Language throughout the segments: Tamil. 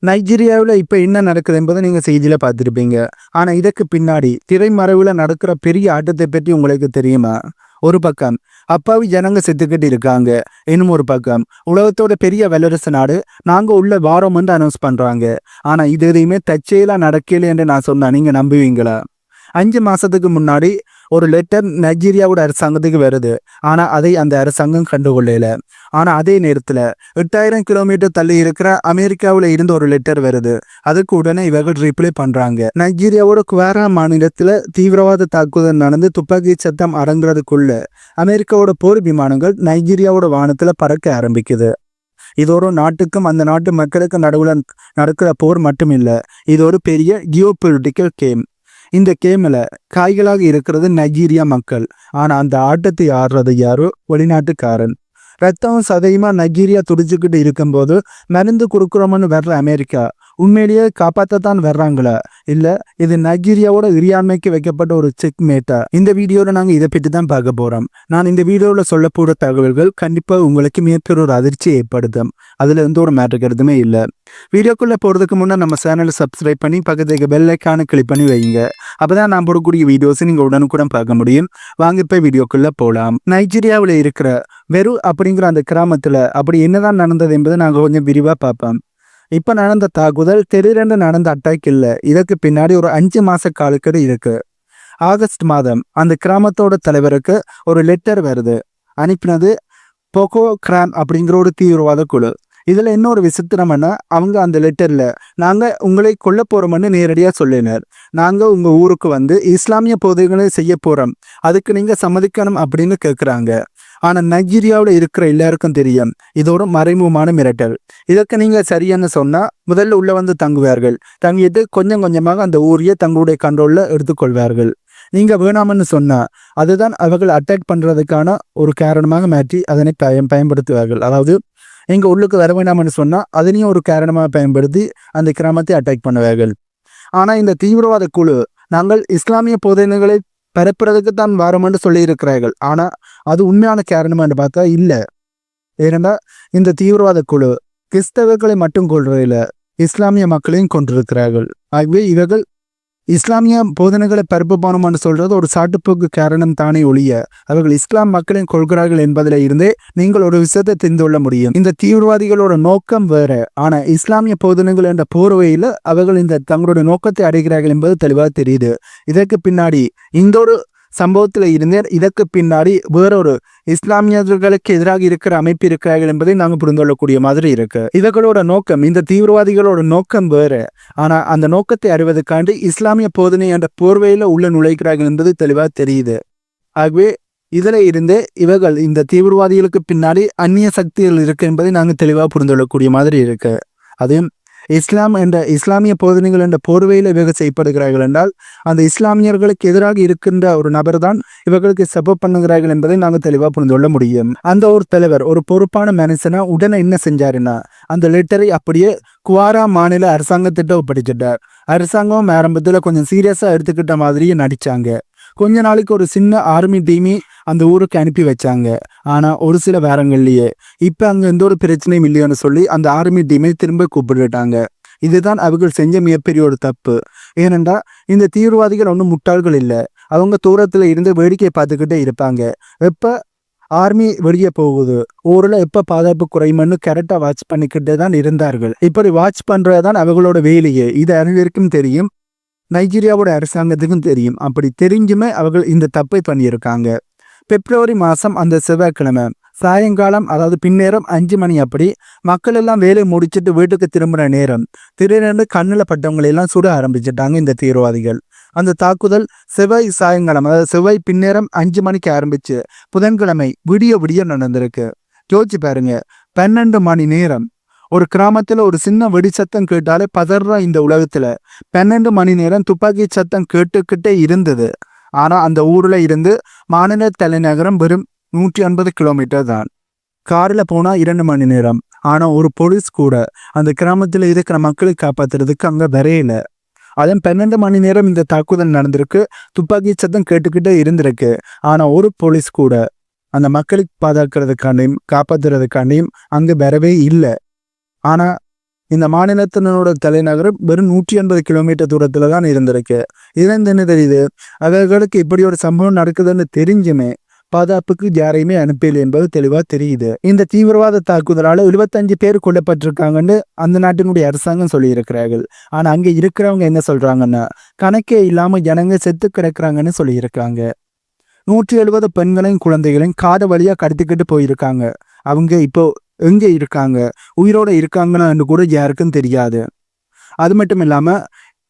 நைஜீரியாவில் இப்போ என்ன நடக்குது என்பதை நீங்கள் செய்தியில் பார்த்துருப்பீங்க. ஆனால் இதற்கு பின்னாடி திரைமறைவில் நடக்கிற பெரிய ஆட்டத்தை பற்றி உங்களுக்கு தெரியுமா? ஒரு பக்கம் அப்பாவி ஜனங்க செத்துக்கிட்டு இருக்காங்க. இன்னும் ஒரு பக்கம் உலகத்தோட பெரிய வல்லரசு நாடு நாங்கள் உள்ள வாரம் வந்து அனௌன்ஸ் பண்ணுறாங்க. ஆனால் இது எதையுமே தற்செயலாக நடக்கல என்று நான் சொன்னேன், நீங்கள் நம்புவீங்களா? 5 மாசத்துக்கு முன்னாடி ஒரு லெட்டர் நைஜீரியாவோட அரசாங்கத்துக்கு வருது. ஆனா அதை அந்த அரசாங்கம் கண்டுகொள்ளல. ஆனா அதே நேரத்துல 8000 கிலோமீட்டர் தள்ளி இருக்கிற அமெரிக்காவுல இருந்து ஒரு லெட்டர் வருது. அதுக்கு உடனே இவர்கள் ரிப்ளை பண்றாங்க. நைஜீரியாவோட குவாரா மாநிலத்துல தீவிரவாத தாக்குதல் நடந்து துப்பாக்கி சத்தம் அடங்குறதுக்குள்ள அமெரிக்காவோட போர் விமானங்கள் நைஜீரியாவோட வானத்துல பறக்க ஆரம்பிக்குது. இது ஒரு நாட்டுக்கும் அந்த நாட்டு மக்களுக்கும் நடுவுல நடக்கிற போர் மட்டும் இல்ல, இது ஒரு பெரிய ஜியோ பொலிட்டிக்கல் கேம். இந்த கேமில் காய்களாக இருக்கிறது நைஜீரியா மக்கள். ஆனால் அந்த ஆட்டத்தை ஆடுறது யாரோ வெளிநாட்டுக்காரன். ரத்தம் சதையுமா நைஜீரியா துடிச்சுக்கிட்டு இருக்கும்போது மருந்து கொடுக்குறோம்னு வர்ற அமெரிக்கா உண்மையிலேயே காப்பாற்றத்தான் வர்றாங்களா? இல்லை இது நைஜீரியாவோட இறையாண்மைக்கு வைக்கப்பட்ட ஒரு செக் மேட்டா? இந்த வீடியோவில் நாங்கள் இதை பற்றி தான் பார்க்க போகிறோம். நான் இந்த வீடியோவில் சொல்ல போகிற தகவல்கள் கண்டிப்பாக உங்களுக்கு மிகப்பெரிய ஒரு அதிர்ச்சியை ஏற்படுத்தும். அதில் எந்த ஒரு மேட்டர் கருத்துமே இல்லை. வீடியோக்குள்ளே போகிறதுக்கு முன்னே நம்ம சேனலை சப்ஸ்கிரைப் பண்ணி பக்கத்துக்கு பெல் ஐக்கானை கிளிக் பண்ணி வைங்க. அப்போ தான் நான் போடக்கூடிய வீடியோஸை நீங்கள் உடனுக்குடன் பார்க்க முடியும். வாங்க இப்போ வீடியோக்குள்ளே போகலாம். நைஜீரியாவில் இருக்கிற வெறு அப்படிங்கிற அந்த கிராமத்தில் அப்படி என்னதான் நடந்தது என்பதை நாங்கள் கொஞ்சம் விரிவாக பார்ப்போம். இப்போ நடந்த தாக்குதல் திடீரென்று நடந்த அட்டாக் இல்லை. இதற்கு பின்னாடி ஒரு 5 மாச காலக்கெடு இருக்கு. ஆகஸ்ட் மாதம் அந்த கிராமத்தோட தலைவருக்கு ஒரு லெட்டர் வருது. அனுப்பினது போகோ கிராம் அப்படிங்கிற ஒரு தீவிரவாத குழு. இதில் இன்னொரு விசித்திரம்னா அவங்க அந்த லெட்டரில் நாங்கள் உங்களை கொல்ல போகிறோம்னு நேரடியாக சொல்லினர். நாங்கள் உங்கள் ஊருக்கு வந்து இஸ்லாமிய போதைகளை செய்ய போகிறோம், அதுக்கு நீங்கள் சம்மதிக்கணும் அப்படின்னு கேட்குறாங்க. ஆனால் நைஜீரியாவில் இருக்கிற எல்லாருக்கும் தெரியும் இது ஒரு மறைமுகமான மிரட்டல். இதற்கு நீங்கள் சரியான சொன்னால் முதல்ல உள்ளே வந்து தங்குவார்கள். தங்கிட்டு கொஞ்சம் கொஞ்சமாக அந்த ஊரையே தங்களுடைய கண்ட்ரோலில் எடுத்துக்கொள்வார்கள். நீங்கள் வேணாமன்னு சொன்னால் அதுதான் அவர்கள் அட்டாக் பண்ணுறதுக்கான ஒரு காரணமாக மாற்றி அதனை பயன்படுத்துவார்கள். அதாவது எங்கள் உள்ளுக்கு வர வேண்டாம்னு சொன்னால் அதனையும் ஒரு காரணமாக பயன்படுத்தி அந்த கிராமத்தை அட்டாக் பண்ணுவார்கள். ஆனால் இந்த தீவிரவாத குழு நாங்கள் இஸ்லாமிய போதனைகளை பரப்புறதுக்கு தான் வாரோம்னு சொல்லியிருக்கிறார்கள். ஆனால் அது உண்மையான காரணமானு பார்த்தா இல்லை. ஏனென்றால் இந்த தீவிரவாத குழு கிறிஸ்தவர்களை மட்டும் கொள்றதில்ல, இஸ்லாமிய மக்களையும் கொண்டிருக்கிறார்கள். ஆகவே இவர்கள் இஸ்லாமிய போதனைகளை பரப்பு போனோம்னு சொல்றது ஒரு சாட்டுப்போக்கு காரணம் தானே ஒழிய அவர்கள் இஸ்லாம் மக்களையும் கொள்கிறார்கள் என்பதில் இருந்தே நீங்கள் ஒரு விஷயத்தை தெரிந்து கொள்ள முடியும். இந்த தீவிரவாதிகளோட நோக்கம் வேற, ஆனா இஸ்லாமிய போதனைகள் என்ற போர்வையில் அவர்கள் இந்த தங்களுடைய நோக்கத்தை அடைகிறார்கள் என்பது தெளிவாக தெரியுது. இதற்கு பின்னாடி இந்த ஒரு சம்பவத்தில் இருந்தே இதற்கு பின்னாடி வேறொரு இஸ்லாமியர்களுக்கு எதிராக இருக்கிற அமைப்பு இருக்கிறார்கள் என்பதை நாங்கள் புரிந்து கொள்ளக்கூடிய மாதிரி இருக்கு. இவர்களோட நோக்கம், இந்த தீவிரவாதிகளோட நோக்கம் வேறு, ஆனால் அந்த நோக்கத்தை அறிவதற்காண்டி இஸ்லாமிய போதனை என்ற போர்வையில் உள்ள நுழைக்கிறார்கள் என்பது தெளிவாக தெரியுது. ஆகவே இதில் இருந்தே இவர்கள் இந்த தீவிரவாதிகளுக்கு பின்னாடி அந்நிய சக்திகள் இருக்கு என்பதை நாங்கள் தெளிவாக புரிந்து கொள்ளக்கூடிய மாதிரி இருக்கு. அதையும் இஸ்லாம் என்ற இஸ்லாமிய போதனைகள் என்ற போர்வையில் இவர்கள் செய்யப்படுகிறார்கள் என்றால் அந்த இஸ்லாமியர்களுக்கு எதிராக இருக்கின்ற ஒரு நபர் தான் இவர்களுக்கு சப்போர்ட் பண்ணுகிறார்கள் என்பதை நாங்கள் தெளிவாக புரிந்து கொள்ள முடியும். அந்த ஒரு தலைவர், ஒரு பொறுப்பான மனுஷனா உடனே என்ன செஞ்சாருன்னா அந்த லெட்டரை அப்படியே குவாரா மாநில அரசாங்கத்திட்ட ஒப்படைச்சிட்டார். அரசாங்கம் ஆரம்பத்தில் கொஞ்சம் சீரியஸாக எடுத்துக்கிட்ட மாதிரியே நடிச்சாங்க. கொஞ்ச நாளைக்கு ஒரு சின்ன ஆர்மி டீமே அந்த ஊருக்கு அனுப்பி வச்சாங்க. ஆனால் ஒரு சில வாரங்கள்லேயே இப்போ அங்கே எந்த ஒரு பிரச்சனையும் இல்லையோன்னு சொல்லி அந்த ஆர்மி டீமை திரும்ப கூப்பிட்டுட்டாங்க. இதுதான் அவர்கள் செஞ்ச மிகப்பெரிய ஒரு தப்பு. ஏனென்றா இந்த தீவிரவாதிகள் ஒன்றும் முட்டாள்கள் இல்லை. அவங்க தூரத்தில் இருந்து வேடிக்கை பார்த்துக்கிட்டே இருப்பாங்க. எப்போ ஆர்மி வெளியே போகுது, ஊரில் எப்போ பாதுகாப்பு குறையும்னு கரெக்டாக வாட்ச் பண்ணிக்கிட்டே தான் இருந்தார்கள். இப்படி வாட்ச் பண்ணுறதான் அவங்களோட வேலையே. இது அனைவருக்கும் தெரியும், நைஜீரியாவோட அரசாங்கத்துக்கும் தெரியும். அப்படி தெரிஞ்சுமே அவர்கள் இந்த தப்பை பண்ணியிருக்காங்க. பிப்ரவரி மாதம் அந்த செவ்வாய்க்கிழமை சாயங்காலம், அதாவது பின்னேரம் 5 மணி அப்படி மக்கள் எல்லாம் வேலையை முடிச்சுட்டு வீட்டுக்கு திரும்புகிற நேரம் திடீரென்று கண்ணில் பட்டவங்களெல்லாம் சுட ஆரம்பிச்சிட்டாங்க இந்த தீவிரவாதிகள். அந்த தாக்குதல் செவ்வாய் சாயங்காலம், அதாவது செவ்வாய் பின்னேரம் 5 மணிக்கு ஆரம்பிச்சு புதன்கிழமை விடிய நடந்திருக்கு. யோசிச்சு பாருங்க, 12 மணி நேரம் ஒரு கிராமத்தில் ஒரு சின்ன வெடி சத்தம் கேட்டாலே பதற இந்த உலகத்தில் 12 மணி நேரம் துப்பாக்கி சத்தம் கேட்டுக்கிட்டே இருந்தது. ஆனால் அந்த ஊரில் இருந்து மாநில தலைநகரம் வெறும் 150 கிலோமீட்டர் தான். காரில் போனால் 2 மணி நேரம். ஆனால் ஒரு போலீஸ் கூட அந்த கிராமத்தில் இருக்கிற மக்களை காப்பாற்றுறதுக்கு அங்கே வரையில. அதன் 12 மணி நேரம் இந்த தாக்குதல் நடந்திருக்கு, துப்பாக்கி சத்தம் கேட்டுக்கிட்டே இருந்திருக்கு. ஆனால் ஒரு போலீஸ் கூட அந்த மக்களை பாதுகாக்கிறதுக்காண்டியும் காப்பாற்றுறதுக்காண்டியும் அங்கே வரவே இல்லை. ஆனால் இந்த மாநிலத்தினோட தலைநகரம் வெறும் 180 கிலோமீட்டர் தூரத்துல தான் இருந்திருக்கு. இதுல என்ன தெரியுது, அவர்களுக்கு இப்படி ஒரு சம்பவம் நடக்குதுன்னு தெரிஞ்சுமே பாதுகாப்புக்கு யாரையுமே அனுப்பல என்பது தெளிவா தெரியுது. இந்த தீவிரவாத தாக்குதலால 75 பேர் கொல்லப்பட்டிருக்காங்கன்னு அந்த நாட்டினுடைய அரசாங்கம் சொல்லி இருக்கிறார்கள். ஆனா அங்க இருக்கிறவங்க என்ன சொல்றாங்கன்னா, கணக்கே இல்லாம ஜனங்க செத்து கிடக்குறாங்கன்னு சொல்லி இருக்காங்க. 170 பெண்களையும் குழந்தைகளையும் காடு வழியா கடத்திக்கிட்டு போயிருக்காங்க. அவங்க இப்போ எங்க இருக்காங்க, உயிரோட இருக்காங்கன்னு கூட யாருக்கும் தெரியாது. அது மட்டும் இல்லாம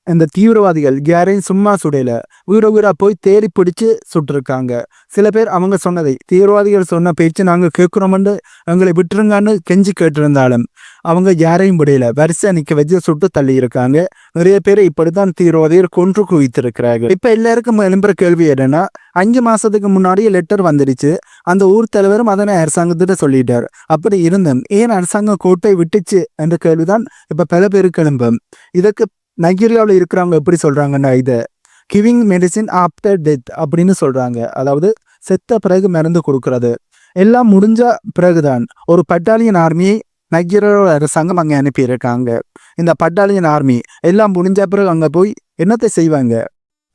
இந்த தீவிரவாதிகள் யாரையும் சும்மா சுடல, உயிரா போய் தேடி பிடிச்சு சுட்டிருக்காங்க. சில பேர் அவங்க சொன்னதை, தீவிரவாதிகள் சொன்ன பேச்சு நாங்க கேட்கிறோம்னு எங்களை விட்டுருங்கன்னு கெஞ்சி கேட்டிருந்தாலும் அவங்க யாரையும் விடல, வரிசை நிக்க வச்சு சுட்டு தள்ளி இருக்காங்க. நிறைய பேர் இப்படித்தான் தீவிரவாதிகள் கொன்று குவித்திருக்கிறார்கள். இப்ப எல்லாருக்கும் எழும்புற கேள்வி என்னன்னா, 5 மாசத்துக்கு முன்னாடியே லெட்டர் வந்துடுச்சு, அந்த ஊர் தலைவரும் அதனை அரசாங்கத்திட்ட சொல்லிட்டார். அப்படி இருந்தும் ஏன் அரசாங்கம் கோட்டை விட்டுச்சு என்ற கேள்விதான் இப்ப பல பேருக்கு எழும்பும். இதற்கு நைஜீரியாவில் இருக்கிறவங்க எப்படி சொல்றாங்கன்னா, இதை கிவிங் மெடிசின் ஆஃப்டர் டெத் அப்படின்னு சொல்றாங்க. அதாவது செத்த பிறகு மருந்து கொடுக்கறது. எல்லாம் முடிஞ்ச பிறகுதான் ஒரு பட்டாலியன் ஆர்மியை நைஜீரியாவோட அரசாங்கம் அங்கே அனுப்பியிருக்காங்க. இந்த பட்டாலியன் ஆர்மி எல்லாம் முடிஞ்ச பிறகு அங்கே போய் என்னத்தை செய்வாங்க,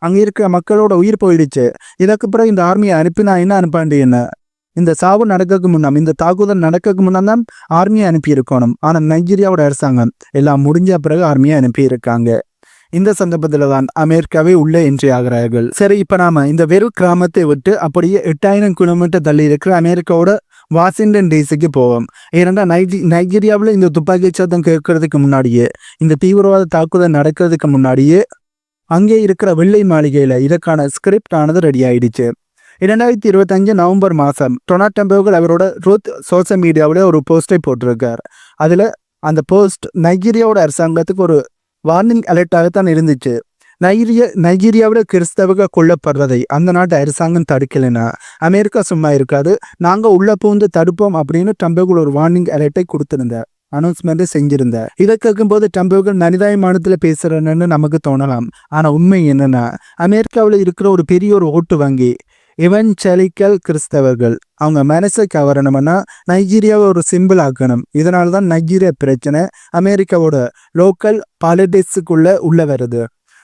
அங்கே இருக்கிற மக்களோட உயிர் போயிடுச்சு. இதற்கு பிறகு இந்த ஆர்மியை அனுப்பினா என்ன அனுப்பாண்டு என்ன, இந்த சாவு நடக்கிறதுக்கு முன்னாம், இந்த தாக்குதல் நடக்கிறதுக்கு முன்னாம் தான் ஆர்மியை அனுப்பி இருக்கணும். ஆனா நைஜீரியாவோட அரசாங்கம் எல்லாம் முடிஞ்ச பிறகு ஆர்மியை அனுப்பி இருக்காங்க. இந்த சந்தர்ப்பத்துல தான் அமெரிக்காவே உள்ளே என்ட்ரி ஆகிறார்கள். சரி, இப்ப நாம இந்த வெறும் கிராமத்தை விட்டு அப்படியே 8000 கிலோமீட்டர் தள்ளி இருக்கிற அமெரிக்காவோட வாஷிங்டன் டிசிக்கு போவோம். ஏனென்றா நைஜீரியாவில் இந்த துப்பாக்கி சத்தம் கேட்கறதுக்கு முன்னாடியே, இந்த தீவிரவாத தாக்குதல் நடக்கிறதுக்கு முன்னாடியே அங்கே இருக்கிற வெள்ளை மாளிகையில இதற்கான ஸ்கிரிப்ட் ஆனது ரெடி ஆயிடுச்சு. 2025 நவம்பர் மாதம் டொனால்ட் ட்ரம்ப் அவரோட ட்ரூத் சோசியல் மீடியாவில் ஒரு போஸ்டை போட்டிருக்கார். அதில் அந்த போஸ்ட் நைஜீரியாவோட அரசாங்கத்துக்கு ஒரு வார்னிங் அலர்ட்டாகத்தான் இருந்துச்சு. நைஜீரியாவில் கிறிஸ்தவர்கள் கொல்லப்படுறதை அந்த நாட்டு அரசாங்கம் தடுக்கலைன்னா அமெரிக்கா சும்மா இருக்காது, நாங்கள் உள்ள பூந்து தடுப்போம் அப்படின்னு ட்ரம்ப் ஒரு வார்னிங் அலர்ட்டை கொடுத்திருந்தார், அனௌன்ஸ்மெண்ட் செஞ்சிருந்தார். இதை கேட்கும்போது ட்ரம்ப் மனிதாயமானத்தில் பேசுறேன்னு நமக்கு தோணலாம். ஆனால் உண்மை என்னன்னா, அமெரிக்காவில் இருக்கிற ஒரு பெரிய ஒரு ஓட்டு வங்கி எவன்ஜெலிக்கல் கிறிஸ்தவர்கள். அவங்க மனசை கவரணும்னா நைஜீரியாவை ஒரு சிம்பிள் ஆக்கணும். இதனால தான் நைஜீரியா பிரச்சனை அமெரிக்காவோட லோக்கல் பாலிடிக்ஸுக்குள்ள உள்ள வருது.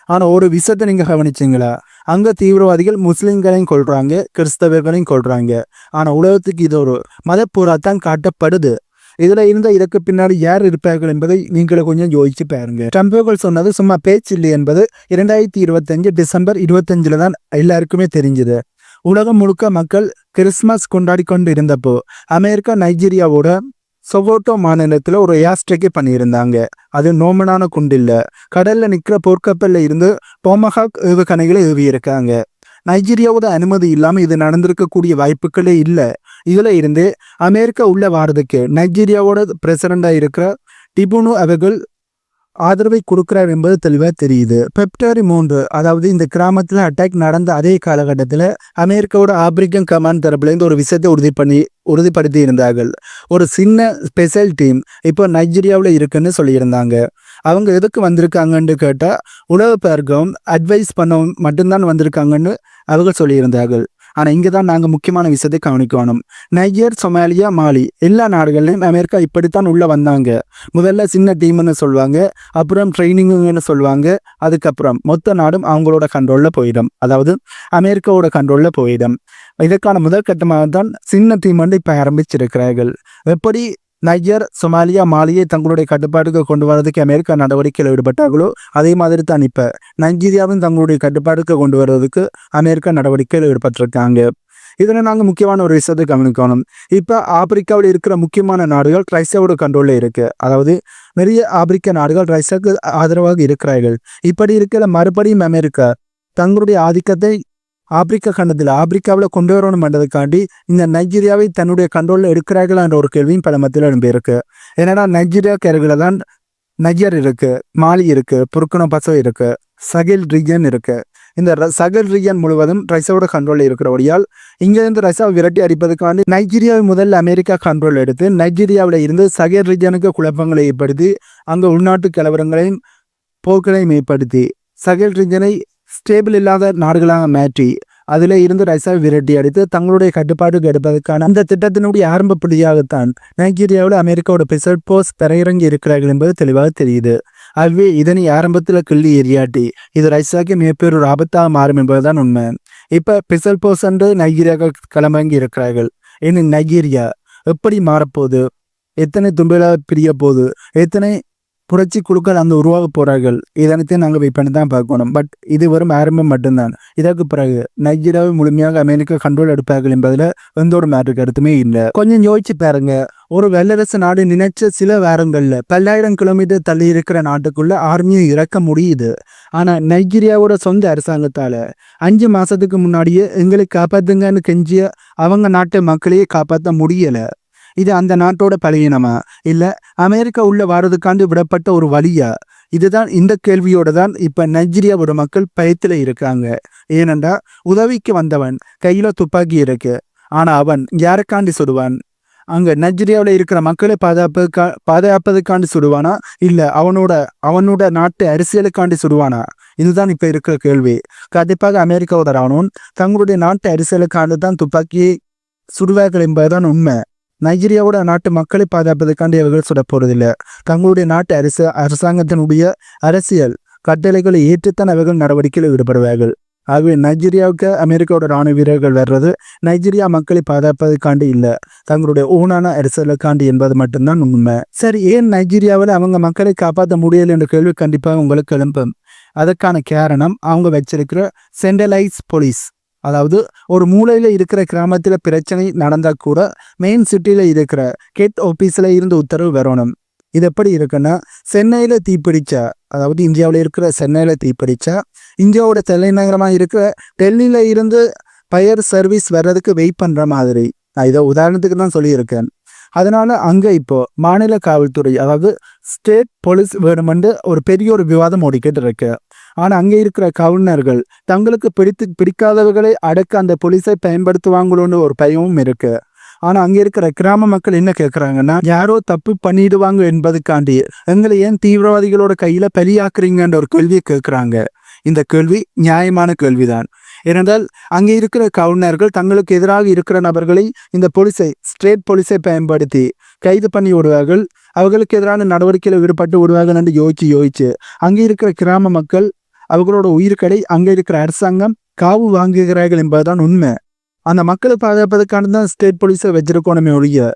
ஆனால் ஒரு விஷயத்தை நீங்கள் கவனிச்சிங்களா, அங்கே தீவிரவாதிகள் முஸ்லீம்களையும் கொள்றாங்க, கிறிஸ்தவர்களையும் கொள்றாங்க. ஆனால் உலகத்துக்கு இது ஒரு மதப்போராத்தான் காட்டப்படுது. இதுல இருந்த இதற்கு பின்னாடி யார் இருப்பார்கள் என்பதை நீங்களே கொஞ்சம் யோசிச்சு பாருங்க. ட்ரம்ப் சொன்னது சும்மா பேச்சு இல்லை என்பது 2025 டிசம்பர் 25 தான் எல்லாருக்குமே தெரிஞ்சது. உலகம் முழுக்க மக்கள் கிறிஸ்துமஸ் கொண்டாடி கொண்டு இருந்தப்போ அமெரிக்கா நைஜீரியாவோட சொகோட்டோ மாநிலத்தில் ஒரு ஏர்ஸ்ட்ரைக்கை பண்ணியிருந்தாங்க. அது நோமனான குண்டில்ல கடல்ல நிற்கிற போர்க்கப்பல்ல இருந்து டோமஹாக் ஏவுகணைகளை ஏவியிருக்காங்க. நைஜீரியாவோட அனுமதி இல்லாமல் இது நடந்திருக்கக்கூடிய வாய்ப்புகளே இல்லை. இதுல இருந்து அமெரிக்கா உள்ள வாரதுக்கு நைஜீரியாவோட பிரசிடண்டா இருக்கிற டிபுனு அவர்கள் ஆதரவை கொடுக்கிறார் என்பது தெளிவாக தெரியுது. February 3, அதாவது இந்த கிராமத்தில் அட்டாக் நடந்த அதே காலகட்டத்தில் அமெரிக்காவோட ஆப்பிரிக்கன் கமாண்ட் தரப்புலேருந்து ஒரு விஷயத்தை உறுதிப்படுத்தி இருந்தார்கள். ஒரு சின்ன ஸ்பெஷல் டீம் இப்போ நைஜீரியாவில் இருக்குன்னு சொல்லியிருந்தாங்க. அவங்க எதுக்கு வந்திருக்காங்கன்னு கேட்டால் உலக பேருக்கும் அட்வைஸ் பண்ண மட்டும்தான் வந்திருக்காங்கன்னு அவங்க சொல்லியிருந்தார்கள். ஆனால் இங்கே தான் நாங்கள் முக்கியமான விஷயத்தை கவனிக்கணும். நைஜர், சொமாலியா, மாலி எல்லா நாடுகள்லையும் அமெரிக்கா இப்படித்தான் உள்ளே வந்தாங்க. முதல்ல சின்ன டீம்னு சொல்லுவாங்க, அப்புறம் ட்ரைனிங்குன்னு சொல்லுவாங்க, அதுக்கப்புறம் மொத்த நாடும் அவங்களோட கண்ட்ரோலில் போயிடும், அதாவது அமெரிக்காவோட கண்ட்ரோலில் போயிடும். இதற்கான முதல் கட்டமாக தான் சின்ன டீம் வந்து இப்போ ஆரம்பிச்சிருக்கிறார்கள். எப்படி நைஜர், சொமாலியா, மாலியை தங்களுடைய கட்டுப்பாட்டுக்கு கொண்டு வரதுக்கு அமெரிக்கா நடவடிக்கையில் ஈடுபட்டார்களோ அதே மாதிரி தான் இப்போ நைஜீரியாவும் தங்களுடைய கட்டுப்பாட்டுக்கு கொண்டு வர்றதுக்கு அமெரிக்கா நடவடிக்கையில் ஈடுபட்டிருக்காங்க. இதில் நாங்கள் முக்கியமான ஒரு விஷயத்தை கவனிக்கணும். இப்போ ஆப்பிரிக்காவில் இருக்கிற முக்கியமான நாடுகள் ரஷ்யாவோட கண்ட்ரோலில் இருக்குது. அதாவது நிறைய ஆப்பிரிக்க நாடுகள் ரஷ்யாவுக்கு ஆதரவாக இருக்கிறார்கள். இப்படி இருக்கிற மறுபடியும் அமெரிக்கா தங்களுடைய ஆதிக்கத்தை ஆப்பிரிக்கா கண்டத்தில் ஆப்பிரிக்காவில் கொண்டு வரணும் என்றதுக்காண்டி இந்த நைஜீரியாவை தன்னுடைய கண்ட்ரோலில் எடுக்கிறார்களா என்ற ஒரு கேள்வியும் பல மத்தியில் எழும்பியிருக்கு. ஏன்னா நைஜீரியா கேரளில் தான் நைஜர் இருக்கு, மாலி இருக்கு, புர்கினா ஃபசோ இருக்கு, சஹெல் ரீஜன் இருக்கு. இந்த சஹெல் ரீஜன் முழுவதும் ரஷ்யாவோட கண்ட்ரோலில் இருக்கிறபடியால் இங்கிருந்து ரஷ்யாவை விரட்டி அடிப்பதற்காண்டி நைஜீரியாவை முதல்ல அமெரிக்கா கண்ட்ரோல் எடுத்து நைஜீரியாவில் இருந்து சஹெல் ரீஜனுக்கு குழப்பங்களை ஏற்படுத்தி அங்கே உள்நாட்டு கலவரங்களையும் போக்களையும் ஏற்படுத்தி சஹெல் ரீஜனை ஸ்டேபிள் இல்லாத நாடுகளாக மாற்றி அதில் இருந்து ரைசாவை விரட்டி அடித்து தங்களுடைய கட்டுப்பாட்டுக்கு எடுப்பதற்கான அந்த திட்டத்தினுடைய ஆரம்ப புள்ளியாகத்தான் நைஜீரியாவில் அமெரிக்காவோட ஸ்பெஷல் போர்ஸ் தரையிறங்கி இருக்கிறார்கள் என்பது தெளிவாக தெரியுது. ஆகவே இதனை ஆரம்பத்தில் கிள்ளி எரியாட்டி இது ரைசாக்கு மிகப்பெரிய ஒரு ஆபத்தாக மாறும் என்பதுதான் உண்மை. இப்போ ஸ்பெஷல் போர்ஸ் என்று நைஜீரியா களமிறங்கி இருக்கிறார்கள். இன்னும் நைஜீரியா எப்படி மாறப்போகுது, எத்தனை தும்பிலாக பிரிய போகுது, எத்தனை புரட்சி குழுக்கள் அங்கே உருவாக போறார்கள், இதனைத்தையும் நாங்கள் வெயிட் பண்ணி தான் பார்க்கணும். பட் இது வரும் ஆரம்பம் மட்டும்தான். இதற்கு பிறகு நைஜீரியாவை முழுமையாக அமெரிக்கா கண்ட்ரோல் எடுப்பார்கள் என்பதில் எந்த ஒரு மாற்று கருத்துமே இல்லை. கொஞ்சம் யோசிச்சு பாருங்க, ஒரு வல்லரசு நாடு நினைச்ச சில வாரங்கள்ல 10,000 கிலோமீட்டர் தள்ளி இருக்கிற நாட்டுக்குள்ள ஆர்மியை இறக்க முடியுது. ஆனா நைஜீரியாவோட சொந்த அரசாங்கத்தால 5 மாசத்துக்கு முன்னாடியே எங்களை காப்பாத்துங்கன்னு கெஞ்சிய அவங்க நாட்டு மக்களையே காப்பாற்ற முடியல. இது அந்த நாட்டோட பலவீனமா இல்ல அமெரிக்கா உள்ள வாரதுக்காண்டு விடப்பட்ட ஒரு வழியா? இதுதான் இந்த கேள்வியோட தான் இப்ப நைஜீரியாவோட மக்கள் பயத்துல இருக்காங்க. ஏனென்றா உதவிக்கு வந்தவன் கையில துப்பாக்கி இருக்கு, ஆனா அவன் யாருக்காண்டி சுடுவான்? அங்க நைஜீரியாவில் இருக்கிற மக்களை பாதுகாப்பதுக்காண்டி சுடுவானா இல்ல அவனோட நாட்டு அரசியலுக்காண்டி சுடுவானா? இதுதான் இப்ப இருக்கிற கேள்வி. கண்டிப்பாக அமெரிக்காவோட ராணுவம் தங்களுடைய நாட்டு அரசியலுக்காண்டு தான் துப்பாக்கியை சுடுவார்கள் என்பதுதான் உண்மை. நைஜீரியாவோட நாட்டு மக்களை பாதுகாப்பதற்காண்டி அவர்கள் சுட போறதில்லை. தங்களுடைய நாட்டு அரசாங்கத்தினுடைய அரசியல் கட்டளைகளை ஏற்றுத்தான் அவர்கள் நடவடிக்கையில் ஈடுபடுவார்கள். ஆகவே நைஜீரியாவுக்கு அமெரிக்காவோட ராணுவ வீரர்கள் வர்றது நைஜீரியா மக்களை பாதுகாப்பதற்காண்டி இல்லை, தங்களுடைய ஊனான அரசியலுக்காண்டி என்பது மட்டும்தான் உண்மை. சரி, ஏன் நைஜீரியாவில் அவங்க மக்களை காப்பாற்ற முடியலை என்ற கேள்வி கண்டிப்பாக உங்களுக்கு எழும்பும். அதற்கான காரணம் அவங்க வச்சிருக்கிற சென்ட்ரலைஸ் போலீஸ். அதாவது ஒரு மூலையில் இருக்கிற கிராமத்தில் பிரச்சனை நடந்தால் கூட மெயின் சிட்டியில் இருக்கிற கெட் ஆஃபீஸில் இருந்து உத்தரவு வரணும். இது எப்படி இருக்குன்னா, சென்னையில் தீப்பிடிச்சா, அதாவது இந்தியாவில் இருக்கிற சென்னையில் தீப்பிடிச்சா இந்தியாவோட தலைநகரமாக இருக்கிற டெல்லியில் இருந்து ஃபயர் சர்வீஸ் வர்றதுக்கு வெயிட் பண்ணுற மாதிரி. நான் இதை உதாரணத்துக்கு தான் சொல்லியிருக்கேன். அதனால அங்கே இப்போ மாநில காவல்துறை, அதாவது ஸ்டேட் போலீஸ் வேணுமென்று ஒரு பெரிய ஒரு விவாதம் ஓடிக்கிட்டு இருக்கு. ஆனால் அங்கே இருக்கிற கவர்னர்கள் தங்களுக்கு பிடிக்காதவர்களை அடக்க அந்த போலீஸை பயன்படுத்துவாங்களோன்னு ஒரு பயமும் இருக்கு. ஆனால் அங்கே இருக்கிற கிராம மக்கள் என்ன கேட்குறாங்கன்னா, யாரோ தப்பு பண்ணிடுவாங்க என்பதுக்காண்டி எங்களை ஏன் தீவிரவாதிகளோட கையில் பலியாக்குறீங்கன்ற ஒரு கேள்வியை கேட்குறாங்க. இந்த கேள்வி நியாயமான கேள்விதான். ஏனென்றால் அங்கே இருக்கிற கவர்னர்கள் தங்களுக்கு எதிராக இருக்கிற நபர்களை இந்த ஸ்டேட் போலீஸை பயன்படுத்தி கைது பண்ணி விடுவார்கள், அவர்களுக்கு எதிரான நடவடிக்கையில் ஈடுபட்டு விடுவார்கள் என்று யோசிச்சு அங்கே இருக்கிற கிராம மக்கள் அவர்களோட உயிர்களை அங்கே இருக்கிற அரசாங்கம் காவு வாங்குகிறார்கள் என்பதுதான் உண்மை. அந்த மக்களை பாதுகாப்பதற்கான தான் ஸ்டேட் போலீஸை வச்சிருக்கணுமே ஒழிய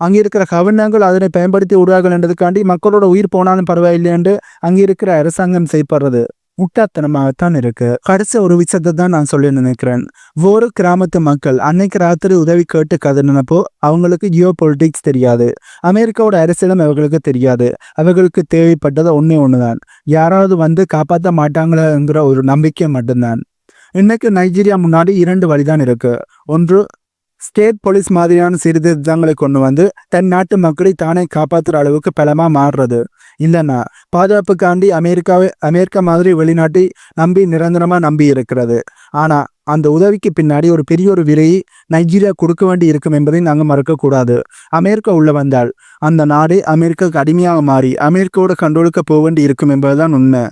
அங்கே இருக்கிற கவர்னர்கள் அதனை பயன்படுத்தி விடுவார்கள் என்றதுக்காண்டி மக்களோட உயிர் போனாலும் பரவாயில்லை என்று அங்கே இருக்கிற அரசாங்கம் செய்யப்படுறது முட்டாத்தனமாகத்தான் இருக்கு. கடைசி ஒரு விஷயத்தை தான் நான் சொல்லி நினைக்கிறேன். ஒரு கிராமத்து மக்கள் அன்னைக்கு ராத்திரி உதவி கேட்டு கதறினப்போ அவங்களுக்கு ஜியோ பொலிட்டிக்ஸ் தெரியாது, அமெரிக்காவோட அரசியலும் அவர்களுக்கு தெரியாது. அவர்களுக்கு தேவைப்பட்டது ஒண்ணுதான், யாராவது வந்து காப்பாற்ற மாட்டாங்களேங்கிற ஒரு நம்பிக்கை மட்டும்தான். இன்னைக்கு நைஜீரியா முன்னாடி 2 வழிதான் இருக்கு. ஒன்று, ஸ்டேட் போலீஸ் மாதிரியான சீர்திருத்தங்களை கொண்டு வந்து தன் நாட்டு மக்களை தானே காப்பாற்றுற அளவுக்கு பலமா மாறுறது. இல்லைன்னா பாதுகாப்புக்காண்டி அமெரிக்கா மாதிரி வெளிநாட்டை நிரந்தரமா நம்பி இருக்கிறது. ஆனா அந்த உதவிக்கு பின்னாடி ஒரு பெரிய ஒரு விலையை நைஜீரியா கொடுக்க வேண்டி இருக்கும் என்பதை நாங்கள் மறக்கக்கூடாது. அமெரிக்கா உள்ள வந்தால் அந்த நாடே அமெரிக்காவுக்கு அடிமையாக மாறி அமெரிக்காவோட கண்ட்ரோலுக்கு போக வேண்டி இருக்கும் என்பதுதான் உண்மை.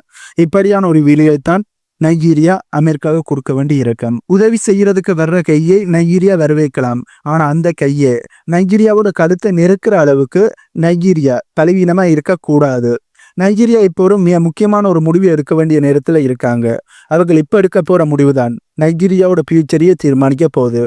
இப்படியான ஒரு விலையைத்தான் நைஜீரியா அமெரிக்காவுக்கு கொடுக்க வேண்டி இருக்கும். உதவி செய்யறதுக்கு வர்ற கையை நைஜீரியா வரவேற்கலாம், ஆனா அந்த கையை நைஜீரியாவோட கழுத்தை நெருக்கிற அளவுக்கு நைஜீரியா பலவீனமா இருக்கக்கூடாது. நைஜீரியா இப்போ ஒரு மிக முக்கியமான ஒரு முடிவு எடுக்க வேண்டிய நேரத்துல இருக்காங்க. அவர்கள் இப்ப எடுக்க போற முடிவுதான் நைஜீரியாவோட ஃபியூச்சரையே தீர்மானிக்க போகுது.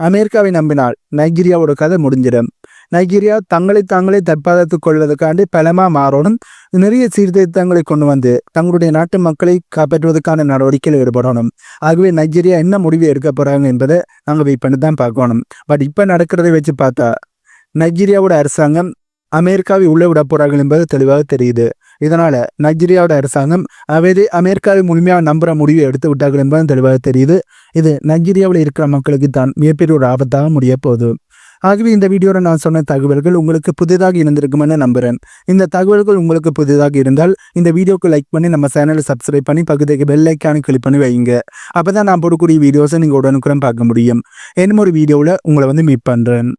அமெரிக்காவை நம்பினால் நைஜீரியாவோட கதை முடிஞ்சிடும். நைஜீரியா தாங்களே தற்பாதுகாத்துக் கொள்வதற்காண்டி பலமா மாறணும். நிறைய சீர்திருத்தங்களை கொண்டு வந்து தங்களுடைய நாட்டு மக்களை காப்பாற்றுவதற்கான நடவடிக்கையில் ஈடுபடணும். ஆகவே நைஜீரியா என்ன முடிவு எடுக்க போறாங்க என்பதை நாங்கள் வெயிட் பண்ணி தான் பார்க்கணும். பட் இப்போ நடக்கிறதை வச்சு பார்த்தா நைஜீரியாவோட அரசாங்கம் அமெரிக்காவை உள்ளே விட போறார்கள் என்பது தெளிவாக தெரியுது. இதனால நைஜீரியாவோட அரசாங்கம் அமெரிக்காவை முழுமையாக நம்புற முடிவை எடுத்து விட்டார்கள் என்பதும் தெளிவாக தெரியுது. இது நைஜீரியாவில் இருக்கிற மக்களுக்கு தான் மிகப்பெரிய ஒரு ஆபத்தாக முடிய போகுது. ஆகவே இந்த வீடியோவில் நான் சொன்ன தகவல்கள் உங்களுக்கு புதிதாக இருந்திருக்குமென்னு நம்புகிறேன். இந்த தகவல்கள் உங்களுக்கு புதிதாக இருந்தால் இந்த வீடியோக்கு லைக் பண்ணி நம்ம சேனலை சப்ஸ்கிரைப் பண்ணி பக்கத்துக்கு பெல் ஐக்கானை கிளிக் பண்ணி வைங்க. அப்போ தான் நான் போடக்கூடிய வீடியோஸை நீங்கள் உடனுக்குடன் பார்க்க முடியும். இன்னும் ஒரு வீடியோவில் உங்களை மீட் பண்ணுறேன்.